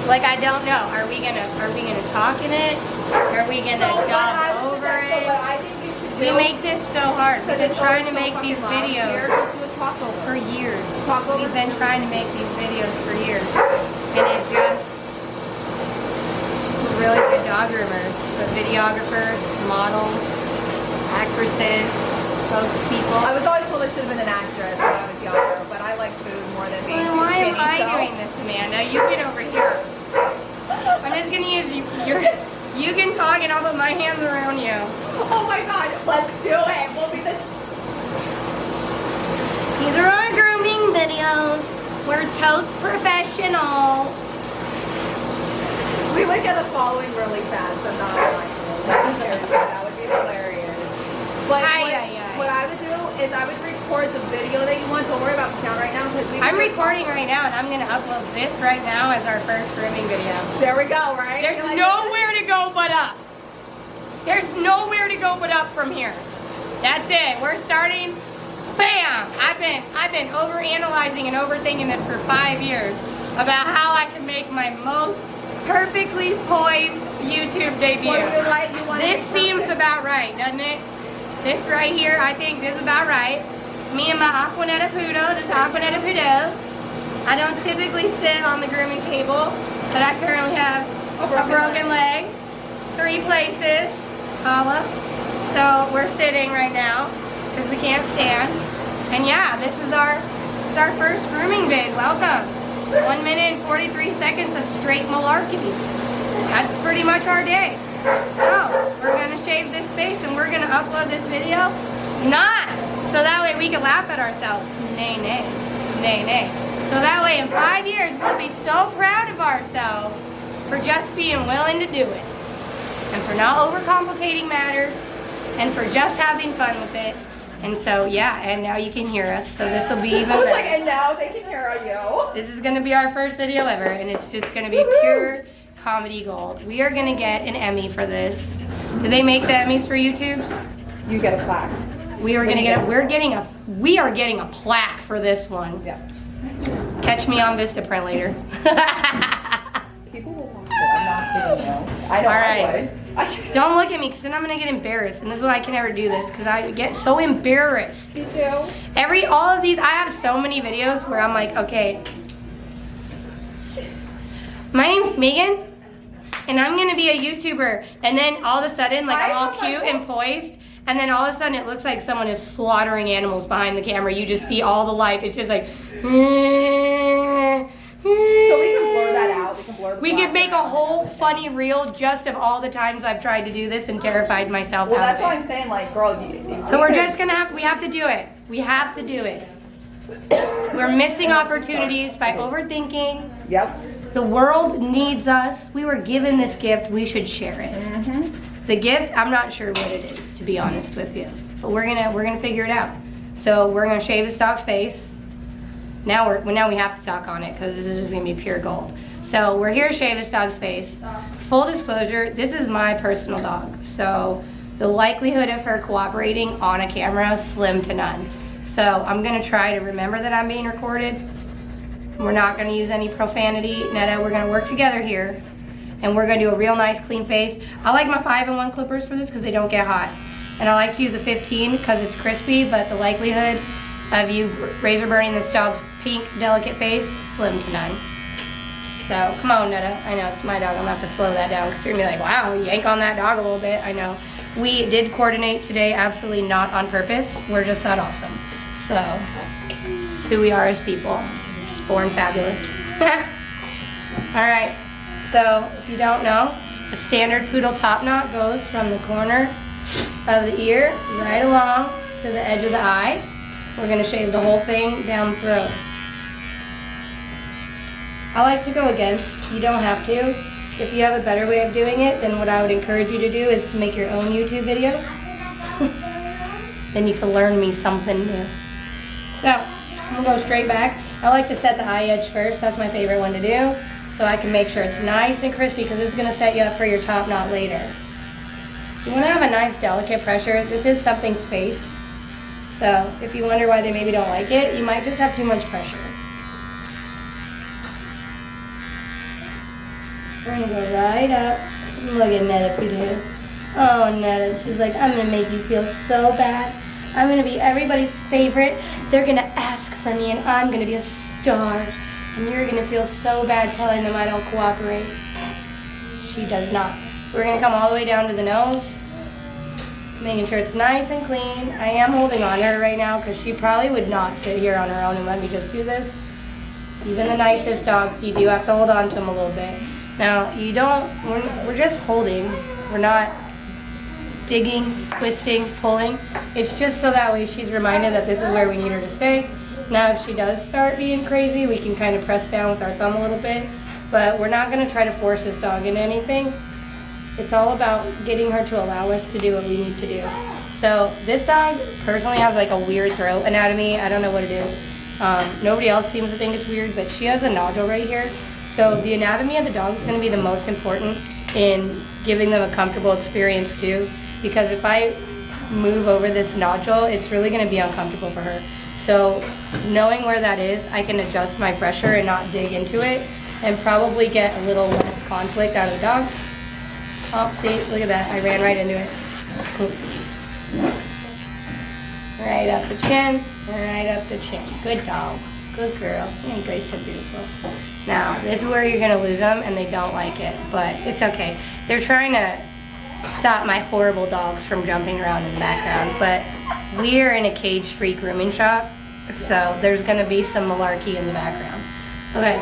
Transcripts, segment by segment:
Like, I don't know. Are we gonna talk in it? Are we gonna dub over it? We make this so hard. We've been trying to make these videos for years. We've been trying to make these videos for years. And it just, we're really good dog groomers. But videographers, models, actresses, spokespeople. I was always told I should have been an actress when I was younger, but I like food more than being Well, why am I doing this, Amanda? You get over here. I'm just gonna use you can talk and I'll put my hands around you. Oh my god, let's do it. We'll be the... These are our grooming videos. We're totes professional. We would get a following really fast. I'm not lying. That would be hilarious. But what I would do is I would record the video that you want. Don't worry about the sound right now. I'm recording right now and I'm going to upload this right now as our first grooming video. There we go, right? There's nowhere to go but up. There's nowhere to go but up from here. That's it. We're starting. Bam! I've been overanalyzing and overthinking this for 5 years about how I can make my most perfectly poised YouTube debut. This seems about right, doesn't it? This right here, I think this is about right. Me and my Aquanetta Poodle, this Aquanetta Poodle. I don't typically sit on the grooming table, but I currently have a broken leg. 3 places, holla. So we're sitting right now, because we can't stand. And yeah, this is our first grooming vid. Welcome. 1 minute and 43 seconds of straight malarkey. That's pretty much our day. So, we're going to shave this face and we're going to upload this video. Not so that way we can laugh at ourselves. Nay, nay. Nay, nay. So that way in 5 years we'll be so proud of ourselves for just being willing to do it. And for not overcomplicating matters. And for just having fun with it. And so, yeah, and now you can hear us. So this will be even better. And now they can hear you. This is going to be our first video ever. And it's just going to be pure comedy gold. We are going to get an Emmy for this. Do they make the Emmys for YouTubes? You get a plaque. We are going to get a, we are getting a plaque for this one. Yeah. Catch me on Vistaprint later. People will watch it. I'm not kidding you. I know. All right. I would. Don't look at me, because then I'm going to get embarrassed. And this is why I can never do this, because I get so embarrassed. Me too. All of these, I have so many videos where I'm like, okay, my name's Megan, and I'm going to be a YouTuber. And then all of a sudden, like, I'm all cute and poised. And then all of a sudden, it looks like someone is slaughtering animals behind the camera. You just see all the life. It's just like, So we can blur that out. We could make a whole funny reel just of all the times I've tried to do this and terrified myself out of it. Well, that's why I'm saying, like, girl, so we're just going to we have to do it. We have to do it. We're missing opportunities by overthinking. Yep. The world needs us. We were given this gift. We should share it. Mm-hmm. The gift, I'm not sure what it is, to be honest with you. But we're gonna figure it out. So we're gonna shave this dog's face. Now we have to talk on it because this is just gonna be pure gold. So we're here to shave this dog's face. Full disclosure, this is my personal dog. So the likelihood of her cooperating on a camera, slim to none. So I'm gonna try to remember that I'm being recorded. We're not gonna use any profanity. Netta, we're gonna work together here. And we're gonna do a real nice clean face. I like my 5-in-1 clippers for this because they don't get hot. And I like to use a 15 because it's crispy, but the likelihood of you razor burning this dog's pink, delicate face, slim to none. So, come on, Netta. I know, it's my dog. I'm gonna have to slow that down because you're gonna be like, wow, yank on that dog a little bit. I know. We did coordinate today, absolutely not on purpose. We're just that awesome. So, this is who we are as people. Just born fabulous. All right. So, if you don't know, a standard poodle top knot goes from the corner of the ear right along to the edge of the eye. We're going to shave the whole thing down the throat. I like to go against. You don't have to. If you have a better way of doing it, then what I would encourage you to do is to make your own YouTube video. Then you can learn me something new. So, I'm going to go straight back. I like to set the eye edge first. That's my favorite one to do. So I can make sure it's nice and crispy because it's going to set you up for your top knot later. You want to have a nice delicate pressure. This is something's face. So if you wonder why they maybe don't like it, you might just have too much pressure. We're gonna go right up. Look at Netta Pooh. Oh, Netta, she's like, I'm gonna make you feel so bad. I'm gonna be everybody's favorite. They're gonna ask for me and I'm gonna be a star. And you're gonna feel so bad telling them I don't cooperate. She does not. So we're gonna come all the way down to the nose, making sure it's nice and clean. I am holding on to her right now because she probably would not sit here on her own and let me just do this. Even the nicest dogs, you do have to hold on to them a little bit. Now, we're just holding. We're not digging, twisting, pulling. It's just so that way she's reminded that this is where we need her to stay. Now, if she does start being crazy, we can kind of press down with our thumb a little bit. But we're not going to try to force this dog into anything. It's all about getting her to allow us to do what we need to do. So this dog personally has like a weird throat anatomy. I don't know what it is. Nobody else seems to think it's weird, but she has a nodule right here. So the anatomy of the dog is going to be the most important in giving them a comfortable experience too. Because if I move over this nodule, it's really going to be uncomfortable for her. So knowing where that is, I can adjust my pressure and not dig into it and probably get a little less conflict out of the dog. Oh, see, look at that. I ran right into it. Right up the chin, right up the chin. Good dog. Good girl. You're great, so beautiful. Now, this is where you're going to lose them, and they don't like it, but it's okay. They're trying to stop my horrible dogs from jumping around in the background, but we're in a cage-free grooming shop, so there's going to be some malarkey in the background. Okay.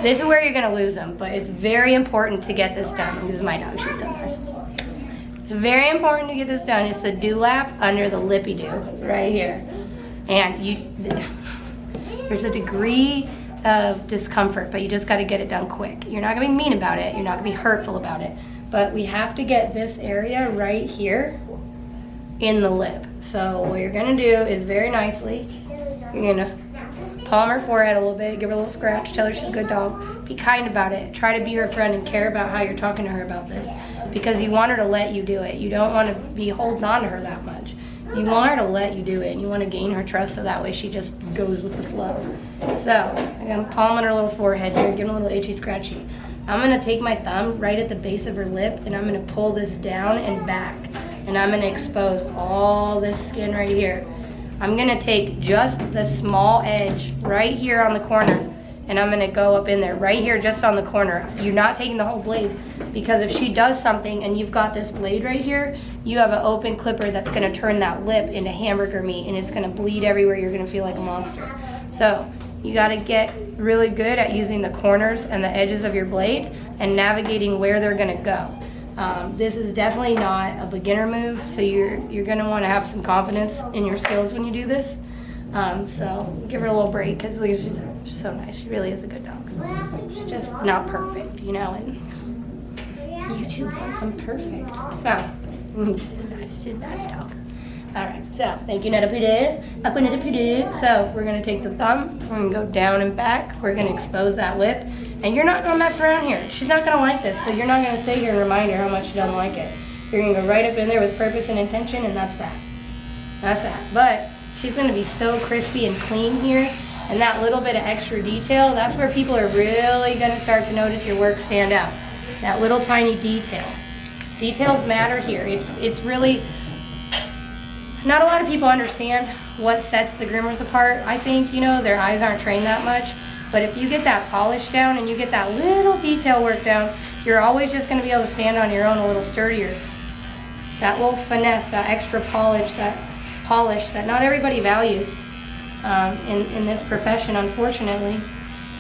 This is where you're going to lose them, but it's very important to get this done. This is my dog. She's so nice. It's very important to get this done. It's the dewlap under the lippy-do right here. And there's a degree of discomfort, but you just got to get it done quick. You're not going to be mean about it. You're not going to be hurtful about it. But we have to get this area right here in the lip. So what you're going to do is very nicely, you're going to palm her forehead a little bit, give her a little scratch, tell her she's a good dog. Be kind about it. Try to be her friend and care about how you're talking to her about this. Because you want her to let you do it. You don't want to be holding on to her that much. You want her to let you do it. And you want to gain her trust so that way she just goes with the flow. So, I'm palming her little forehead here, giving a little itchy scratchy. I'm going to take my thumb right at the base of her lip and I'm going to pull this down and back. And I'm going to expose all this skin right here. I'm going to take just the small edge right here on the corner and I'm going to go up in there right here just on the corner. You're not taking the whole blade because if she does something and you've got this blade right here, you have an open clipper that's going to turn that lip into hamburger meat and it's going to bleed everywhere. You're going to feel like a monster. So you got to get really good at using the corners and the edges of your blade and navigating where they're going to go. This is definitely not a beginner move, so you're going to want to have some confidence in your skills when you do this. So give her a little break because she's so nice. She really is a good dog. She's just not perfect, you know, and YouTube wants them perfect. So, she's a nice dog. Alright, so thank you, Netta Pooh. Up with Netta Pooh. So we're going to take the thumb, we're going to go down and back, we're going to expose that lip, and you're not going to mess around here. She's not going to like this, so you're not going to sit here and remind her how much she doesn't like it. You're going to go right up in there with purpose and intention, and that's that. That's that. But she's going to be so crispy and clean here, and that little bit of extra detail, that's where people are really going to start to notice your work stand out. That little tiny detail. Details matter here. It's really... Not a lot of people understand what sets the groomers apart. I think, you know, their eyes aren't trained that much. But if you get that polish down and you get that little detail work down, you're always just going to be able to stand on your own a little sturdier. That little finesse, that extra polish that not everybody values in this profession, unfortunately.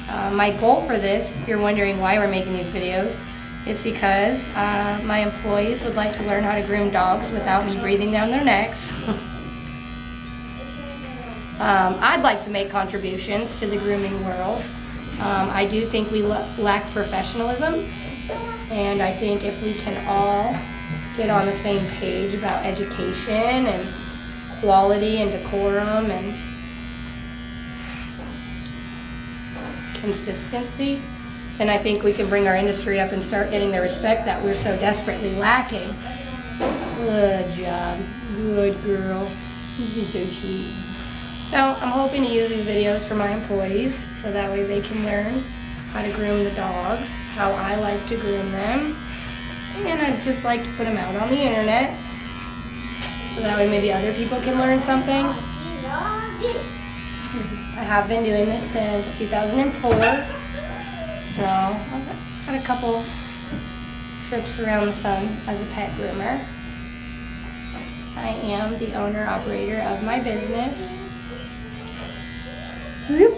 My goal for this, if you're wondering why we're making these videos, it's because my employees would like to learn how to groom dogs without me breathing down their necks. I'd like to make contributions to the grooming world. I do think we lack professionalism, and I think if we can all get on the same page about education and quality and decorum and consistency, then I think we can bring our industry up and start getting the respect that we're so desperately lacking. Good job. Good girl. You're so sweet. So I'm hoping to use these videos for my employees so that way they can learn how to groom the dogs, how I like to groom them. And I just like to put them out on the internet. So that way maybe other people can learn something. I have been doing this since 2004. So I've had a couple trips around the sun as a pet groomer. I am the owner-operator of my business. Whoop.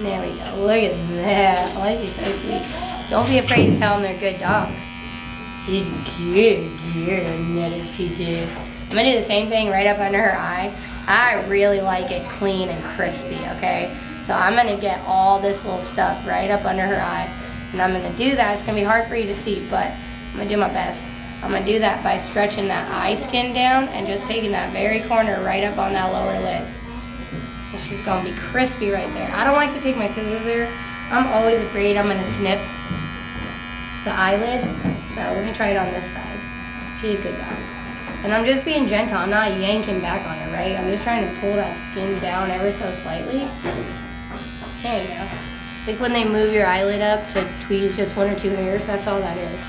There we go. Look at that. Oh, she's so sweet. Don't be afraid to tell them they're good dogs. She's good, another peach. I'm gonna do the same thing right up under her eye. I really like it clean and crispy, okay? So I'm gonna get all this little stuff right up under her eye. And I'm gonna do that. It's gonna be hard for you to see, but I'm gonna do my best. I'm gonna do that by stretching that eye skin down and just taking that very corner right up on that lower lid. And she's gonna be crispy right there. I don't like to take my scissors there. I'm always afraid I'm gonna snip the eyelid. So let me try it on this side. She's a good dog. And I'm just being gentle. I'm not yanking back on her, right? I'm just trying to pull that skin down ever so slightly. There you go. Like when they move your eyelid up to tweeze just 1 or 2 hairs, that's all that is.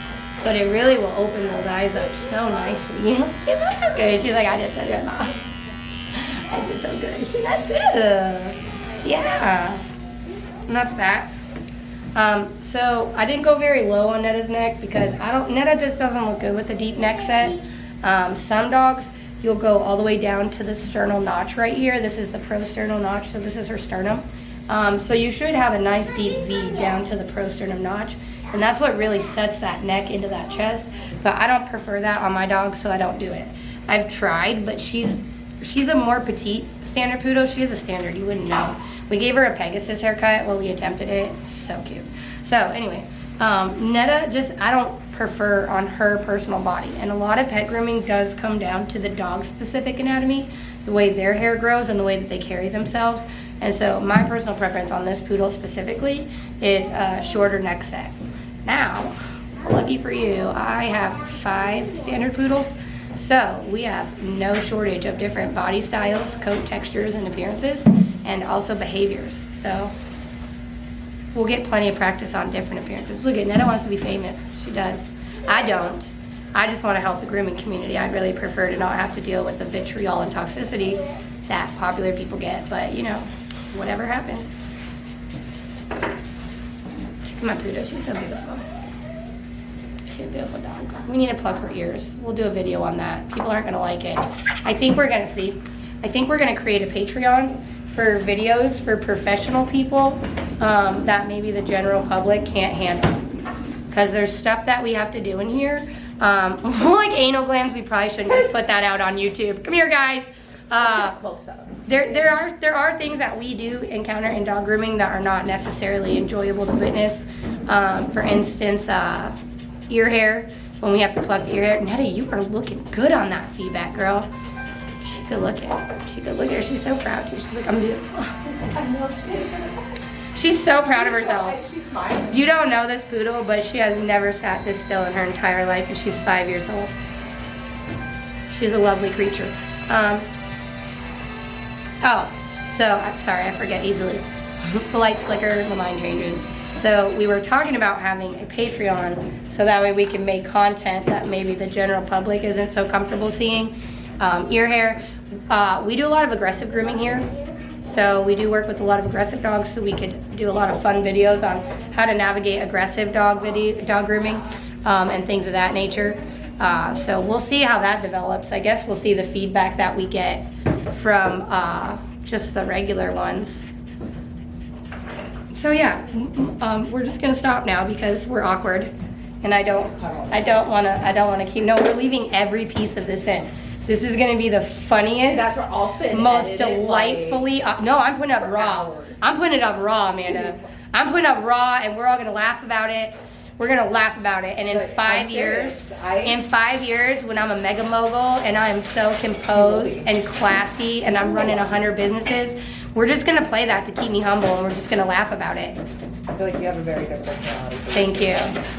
But it really will open those eyes up so nicely. You know, she feels so good. She's like, I did so good, Mom. I did so good. She's that's good. Yeah. And that's that. So I didn't go very low on Netta's neck because Netta just doesn't look good with a deep neck set. Some dogs, you'll go all the way down to the sternal notch right here. This is the prosternal notch, so this is her sternum. So you should have a nice deep V down to the prosternum notch. And that's what really sets that neck into that chest. But I don't prefer that on my dog, so I don't do it. I've tried, but she's a more petite standard poodle. She is a standard, you wouldn't know. We gave her a Pegasus haircut when we attempted it. So cute. So anyway, Netta I don't prefer on her personal body. And a lot of pet grooming does come down to the dog's specific anatomy, the way their hair grows and the way that they carry themselves. And so my personal preference on this poodle specifically is a shorter neck set. Now, lucky for you, I have 5 standard poodles. So we have no shortage of different body styles, coat textures, and appearances, and also behaviors. So we'll get plenty of practice on different appearances. Look at Netta wants to be famous. She does. I don't. I just want to help the grooming community. I'd really prefer to not have to deal with the vitriol and toxicity that popular people get. But, you know, whatever happens. Check my poodle. She's so beautiful. She's a beautiful dog. We need to pluck her ears. We'll do a video on that. People aren't going to like it. I think we're going to create a Patreon for videos for professional people that maybe the general public can't handle. Because there's stuff that we have to do in here. Like anal glands, we probably shouldn't just put that out on YouTube. Come here, guys. There are things that we do encounter in dog grooming that are not necessarily enjoyable to witness. For instance, ear hair, when we have to pluck the ear hair. Netta, you are looking good on that feedback, girl. She good looking. She good looking. She's so proud too. She's like, I'm beautiful. I know she is. She's so proud of herself. She's smiling. You don't know this poodle, but she has never sat this still in her entire life, and she's 5 years old. She's a lovely creature. I'm sorry, I forget easily. The lights flicker, the mind changes. So we were talking about having a Patreon, so that way we can make content that maybe the general public isn't so comfortable seeing. Ear hair. We do a lot of aggressive grooming here. So we do work with a lot of aggressive dogs, so we could do a lot of fun videos on how to navigate aggressive dog grooming and things of that nature. So we'll see how that develops. I guess we'll see the feedback that we get from just the regular ones. So yeah, we're just gonna stop now because we're awkward, and I don't wanna keep. No, we're leaving every piece of this in. This is gonna be the funniest, that's where I'll sit most delightfully. No, I'm putting up raw. Hours. I'm putting it up raw, Amanda. I'm putting up raw, and we're all gonna laugh about it. We're gonna laugh about it, and in 5 years, when I'm a mega mogul and I am so composed and classy, and I'm running 100 businesses, we're just gonna play that to keep me humble, and we're just gonna laugh about it. I feel like you have a very good personality. Thank you.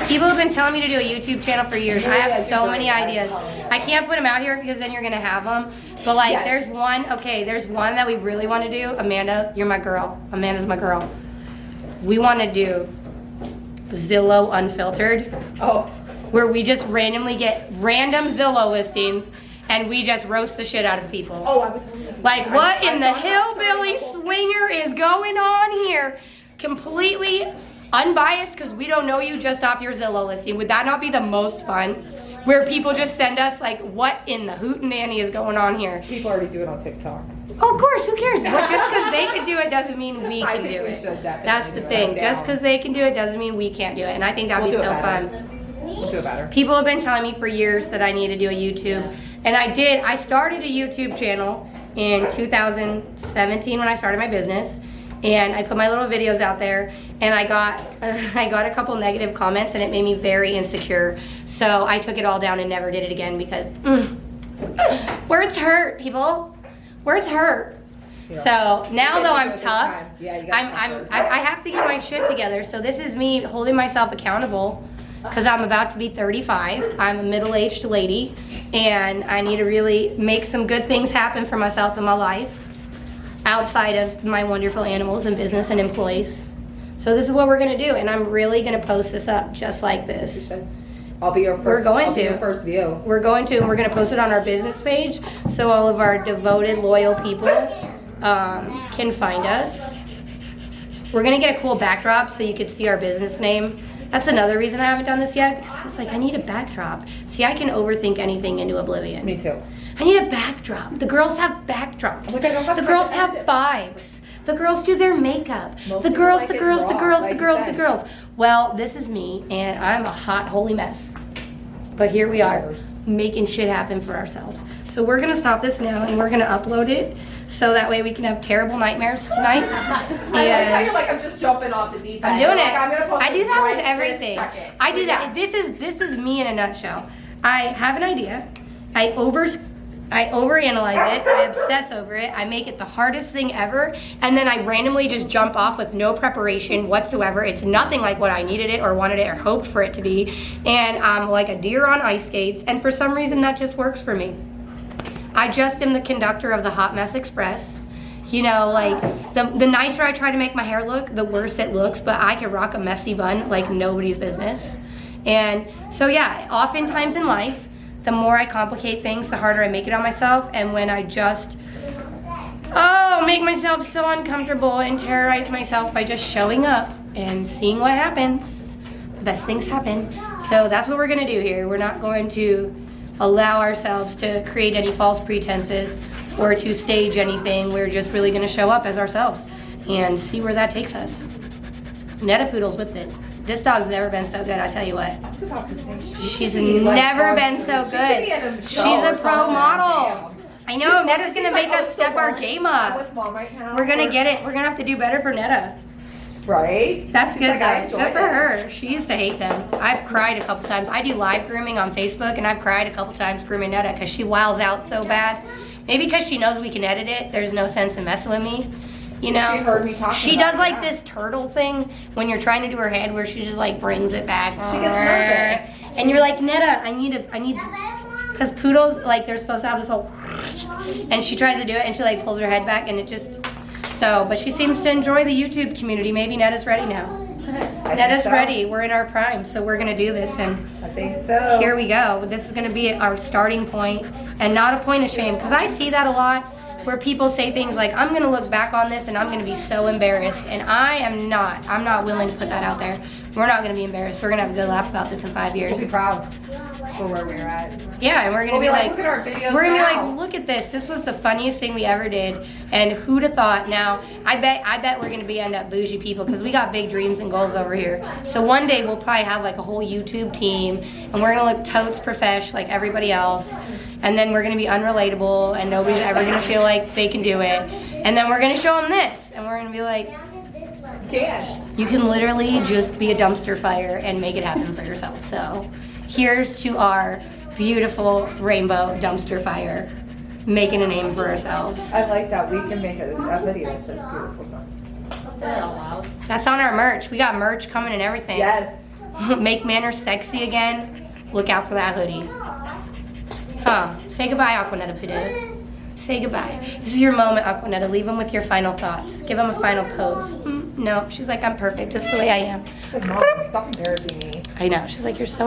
People have been telling me to do a YouTube channel for years. I have so many ideas. I can't put them out here because then you're gonna have them. But like, yes. There's one that we really want to do. Amanda, you're my girl. Amanda's my girl. We want to do Zillow Unfiltered, Oh. where we just randomly get random Zillow listings and we just roast the shit out of the people. Oh, I would totally do Like, that. what in the thought hillbilly that's so swinger is going on here? Completely unbiased because we don't know you just off your Zillow listing. Would that not be the most fun? Where people just send us like, what in the hootenanny is going on here? People already do it on TikTok. Oh, of course, who cares? But just because they can do it doesn't mean we I can think do we it. should definitely That's the do it. thing. I'm Just down. because they can do it doesn't mean we can't do it. And I think that'd We'll be do so it better. fun. We'll do it better. People have been telling me for years that I need to do a YouTube. And I did. I started a YouTube channel in 2017 when I started my business. And I put my little videos out there. And I got a couple negative comments and it made me very insecure. So I took it all down and never did it again because words hurt, people. Words hurt. Yeah. So now You though guys I'm do it this tough, time. Yeah, you gotta I have to get my shit together. So this is me holding myself accountable because I'm about to be 35. I'm a middle-aged lady and I need to really make some good things happen for myself in my life outside of my wonderful animals and business and employees. So this is what we're gonna do, and I'm really gonna post this up just like this. I'll be your first. We're going I'll be to. your first view. We're going to, and we're gonna post it on our business page so all of our devoted, loyal people can find us. We're gonna get a cool backdrop so you could see our business name. That's another reason I haven't done this yet because I was like, I need a backdrop. See, I can overthink anything into oblivion. Me too. I need a backdrop. The girls have backdrops. Like, I don't have The time girls to have edit. vibes. The girls do their makeup. Most The people girls, like the it girls, the raw, girls, like the you girls, the said. girls. Well, this is me, and I'm a hot, holy mess. But here we are, making shit happen for ourselves. So we're gonna stop this now, and we're gonna upload it, so that way we can have terrible nightmares tonight. I like how you're like, I'm just jumping off the deep end. I'm doing Like, it. I'm gonna post I do this that with right this everything. second. I do that. Yeah. This is me in a nutshell. I have an idea. I overanalyze it. I obsess over it. I make it the hardest thing ever, and then I randomly just jump off with no preparation whatsoever. It's nothing like what I needed it or wanted it or hoped for it to be, and I'm like a deer on ice skates. And for some reason, that just works for me. I just am the conductor of the Hot Mess Express. You know, like, the nicer I try to make my hair look, the worse it looks, but I can rock a messy bun like nobody's business. And so, yeah, oftentimes in life, the more I complicate things, the harder I make it on myself. And when I just, make myself so uncomfortable and terrorize myself by just showing up and seeing what happens, the best things happen. So that's what we're gonna do here. We're not going to allow ourselves to create any false pretenses or to stage anything. We're just really gonna show up as ourselves and see where that takes us. Netta Poodle's with it. This dog's never been so good, I tell you what. I was about to say, She's should be, like, never on- been so she good. should be in a show She's or a pro something. model. I know, Netta's She's gonna make like, us oh, step so our Mom- game I'm up. with Mom right now. We're gonna get it. We're gonna have to do better for Netta. Right? That's She's good like, I though. enjoy Good for it. her. She used to hate them. I've cried a couple times. I do live grooming on Facebook, and I've cried a couple times grooming Netta because she wiles out so bad. Maybe because she knows we can edit it. There's no sense in messing with me. You know, She heard me talking she about does it, like yeah. this turtle thing when you're trying to do her head, where she just like brings it back. She gets nervous. and you're like, Netta, I need, because poodles like they're supposed to have this whole, and she tries to do it, and she like pulls her head back, and it just, but she seems to enjoy the YouTube community. Maybe Netta's ready now. I Netta's think so. ready. We're in our prime, so we're gonna do this, and I think so. here we go. This is gonna be our starting point, and not a point of shame, because I see that a lot, where people say things like, I'm gonna look back on this and I'm gonna be so embarrassed, and I'm not willing to put that out there. We're not gonna be embarrassed. We're gonna have a good laugh about this in 5 years. We'll be proud for where we're at. Yeah, and we're gonna We'll be like, look at our videos we're gonna be now. like, look at this. This was the funniest thing we ever did, and who'd have thought? Now, I bet we're gonna be end up bougie people because we got big dreams and goals over here. So one day we'll probably have like a whole YouTube team, and we're gonna look totes profesh like everybody else, and then we're gonna be unrelatable, and nobody's ever gonna feel like they can do it. And then we're gonna show them this, and we're gonna be like, you can literally just be a dumpster fire and make it happen for yourself. So here's to our beautiful rainbow dumpster fire, making a name for ourselves. I like that. We can make a video that says beautiful. That's on our merch. We got merch coming and everything. Yes. Make manners sexy again. Look out for that hoodie. Say goodbye, Aquanetta Pudu. Say goodbye. This is your moment, Aquanetta. Leave him with your final thoughts. Give him a final pose. No, she's like, I'm perfect, just the way I am. She's like, Mom, stop embarrassing me. I know. She's like, you're so